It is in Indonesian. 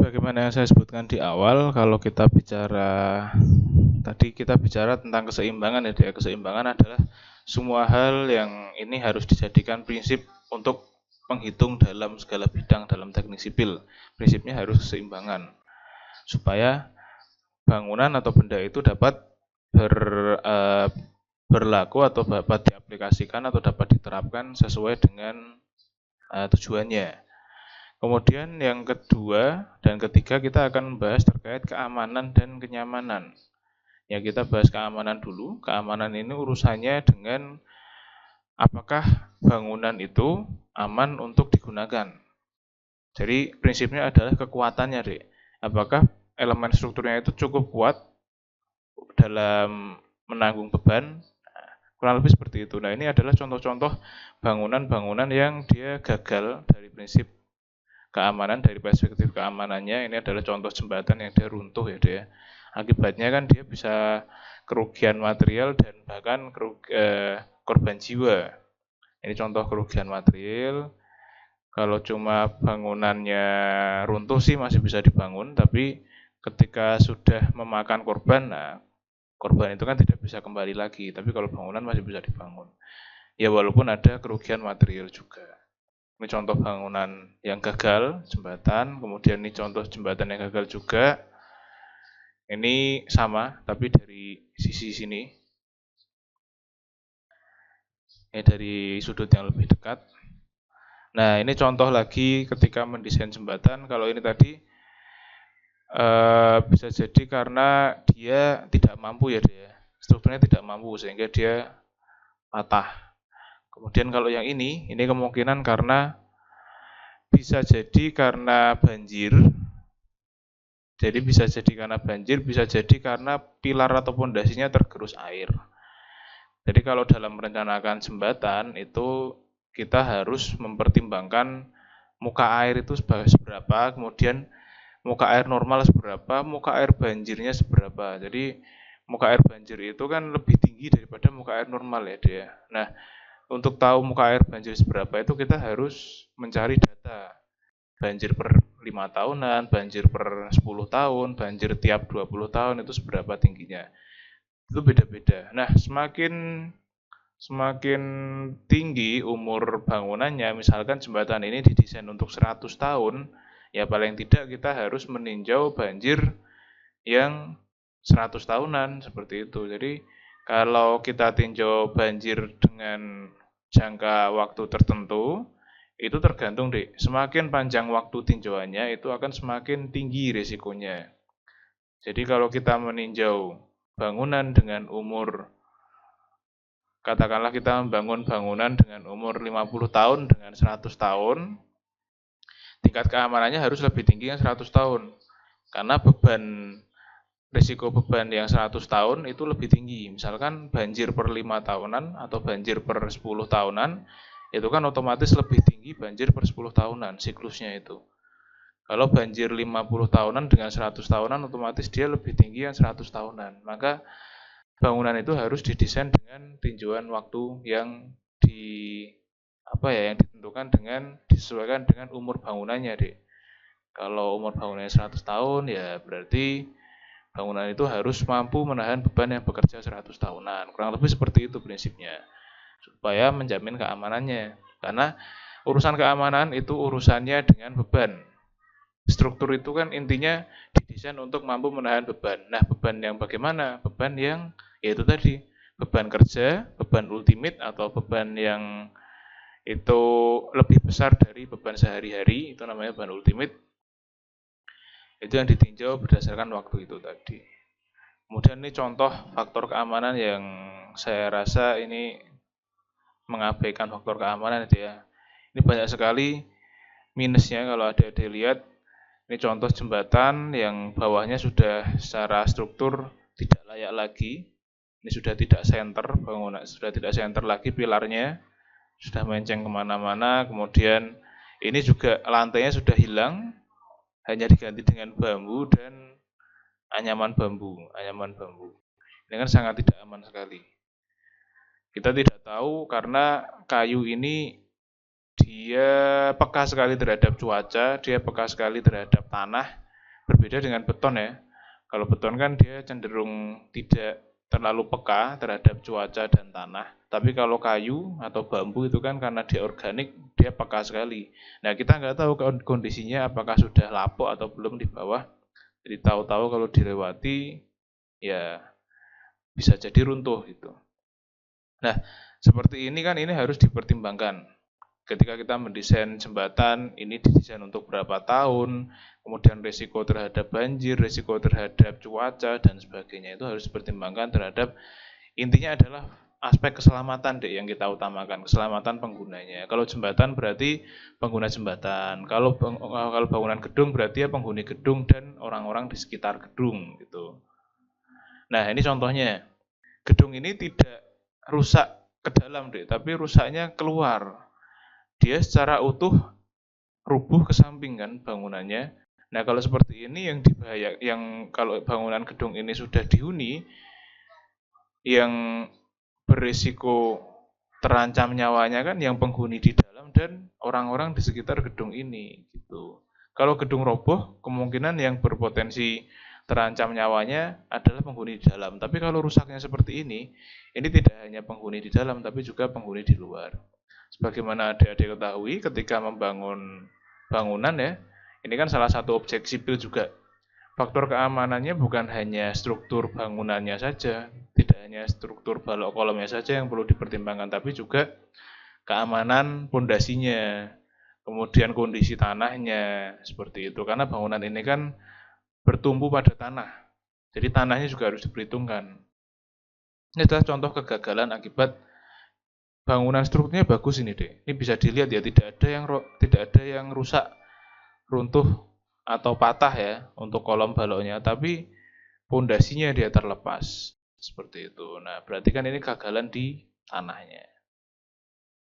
sebagaimana yang saya sebutkan di awal, kalau kita bicara tentang keseimbangan ya, keseimbangan adalah semua hal yang ini harus dijadikan prinsip untuk menghitung dalam segala bidang dalam teknik sipil. Prinsipnya harus keseimbangan supaya bangunan atau benda itu dapat berlaku atau dapat diaplikasikan atau dapat diterapkan sesuai dengan tujuannya. Kemudian yang kedua dan ketiga kita akan membahas terkait keamanan dan kenyamanan. Ya, kita bahas keamanan dulu. Keamanan ini urusannya dengan apakah bangunan itu aman untuk digunakan. Jadi prinsipnya adalah kekuatannya, Dek. Apakah elemen strukturnya itu cukup kuat dalam menanggung beban? Kurang lebih seperti itu. Nah, ini adalah contoh-contoh bangunan-bangunan yang dia gagal dari prinsip keamanan, dari perspektif keamanannya. Ini adalah contoh jembatan yang dia runtuh ya dia. Akibatnya kan dia bisa kerugian material dan bahkan korban jiwa. Ini contoh kerugian material. Kalau cuma bangunannya runtuh sih masih bisa dibangun, tapi ketika sudah memakan korban, nah korban itu kan tidak bisa kembali lagi. Tapi kalau bangunan masih bisa dibangun. Ya walaupun ada kerugian material juga. Ini contoh bangunan yang gagal, jembatan. Kemudian ini contoh jembatan yang gagal juga. Ini sama, tapi dari sisi sini. Ini dari sudut yang lebih dekat. Nah, ini contoh lagi ketika mendesain jembatan. Kalau ini tadi bisa jadi karena dia tidak mampu ya dia. Strukturnya tidak mampu sehingga dia patah. Kemudian kalau yang ini kemungkinan karena bisa jadi karena banjir. Jadi bisa jadi karena banjir, bisa jadi karena pilar atau pondasinya tergerus air. Jadi kalau dalam merencanakan jembatan itu kita harus mempertimbangkan muka air itu seberapa, kemudian muka air normal seberapa, muka air banjirnya seberapa. Jadi muka air banjir itu kan lebih tinggi daripada muka air normal ya dia. Nah, untuk tahu muka air banjir seberapa itu kita harus mencari data. Banjir per 5 tahunan, banjir per 10 tahun, banjir tiap 20 tahun itu seberapa tingginya. Itu beda-beda. Nah, semakin tinggi umur bangunannya, misalkan jembatan ini didesain untuk 100 tahun, ya paling tidak kita harus meninjau banjir yang 100 tahunan, seperti itu. Jadi, kalau kita tinjau banjir dengan jangka waktu tertentu, itu tergantung deh, semakin panjang waktu tinjauannya, itu akan semakin tinggi risikonya. Jadi kalau kita meninjau bangunan dengan umur, katakanlah kita membangun bangunan dengan umur 50 tahun dengan 100 tahun, tingkat keamanannya harus lebih tinggi yang 100 tahun. Karena risiko beban yang 100 tahun itu lebih tinggi. Misalkan banjir per 5 tahunan atau banjir per 10 tahunan, itu kan otomatis lebih tinggi banjir per 10 tahunan siklusnya itu. Kalau banjir 50 tahunan dengan 100 tahunan, otomatis dia lebih tinggi yang 100 tahunan. Maka bangunan itu harus didesain dengan tinjauan waktu yang yang ditentukan disesuaikan dengan umur bangunannya, Dek. Kalau umur bangunannya 100 tahun, ya berarti bangunan itu harus mampu menahan beban yang bekerja 100 tahunan. Kurang lebih seperti itu prinsipnya. Supaya menjamin keamanannya. Karena urusan keamanan itu urusannya dengan beban. Struktur itu kan intinya didesain untuk mampu menahan beban. Nah, beban yang bagaimana? Beban yang yaitu tadi, beban kerja, beban ultimate atau beban yang itu lebih besar dari beban sehari-hari, itu namanya beban ultimate. Itu yang ditinjau berdasarkan waktu itu tadi. Kemudian ini contoh faktor keamanan yang saya rasa ini mengabaikan faktor keamanan itu ya. Ini banyak sekali minusnya kalau ada lihat. Ini contoh jembatan yang bawahnya sudah secara struktur tidak layak lagi. Ini sudah tidak center, bangunan sudah tidak center lagi pilarnya, sudah menceng kemana-mana. Kemudian ini juga lantainya sudah hilang, hanya diganti dengan bambu dan anyaman bambu. Ini kan sangat tidak aman sekali. Kita tidak tahu karena kayu ini dia peka sekali terhadap cuaca, dia peka sekali terhadap tanah. Berbeda dengan beton ya. Kalau beton kan dia cenderung tidak terlalu peka terhadap cuaca dan tanah. Tapi kalau kayu atau bambu itu kan karena dia organik, dia peka sekali. Nah, kita nggak tahu kondisinya apakah sudah lapuk atau belum di bawah. Jadi tahu-tahu kalau dilewati, ya bisa jadi runtuh gitu. Nah, seperti ini kan ini harus dipertimbangkan. Ketika kita mendesain jembatan, ini didesain untuk berapa tahun, kemudian risiko terhadap banjir, risiko terhadap cuaca, dan sebagainya itu harus dipertimbangkan terhadap, intinya adalah aspek keselamatan deh yang kita utamakan, keselamatan penggunanya. Kalau jembatan berarti pengguna jembatan, kalau bangunan gedung berarti ya penghuni gedung dan orang-orang di sekitar gedung gitu. Nah, ini contohnya. Gedung ini tidak rusak ke dalam deh, tapi rusaknya keluar. Dia secara utuh rubuh ke samping kan bangunannya. Nah, kalau seperti ini yang kalau bangunan gedung ini sudah dihuni, yang berisiko terancam nyawanya kan yang penghuni di dalam dan orang-orang di sekitar gedung ini gitu. Kalau gedung roboh, kemungkinan yang berpotensi terancam nyawanya adalah penghuni di dalam. Tapi kalau rusaknya seperti ini tidak hanya penghuni di dalam tapi juga penghuni di luar. Sebagaimana adik-adik ketahui ketika membangun bangunan ya, ini kan salah satu objek sipil juga. Faktor keamanannya bukan hanya struktur bangunannya saja, tidak hanya struktur balok kolomnya saja yang perlu dipertimbangkan, tapi juga keamanan pondasinya, kemudian kondisi tanahnya, seperti itu. Karena bangunan ini kan bertumbuh pada tanah, jadi tanahnya juga harus diperhitungkan. Ini adalah contoh kegagalan akibat bangunan strukturnya bagus ini deh. Ini bisa dilihat ya, tidak ada yang rusak, runtuh atau patah ya untuk kolom baloknya, tapi pondasinya dia terlepas seperti itu. Nah, berarti kan ini kegagalan di tanahnya.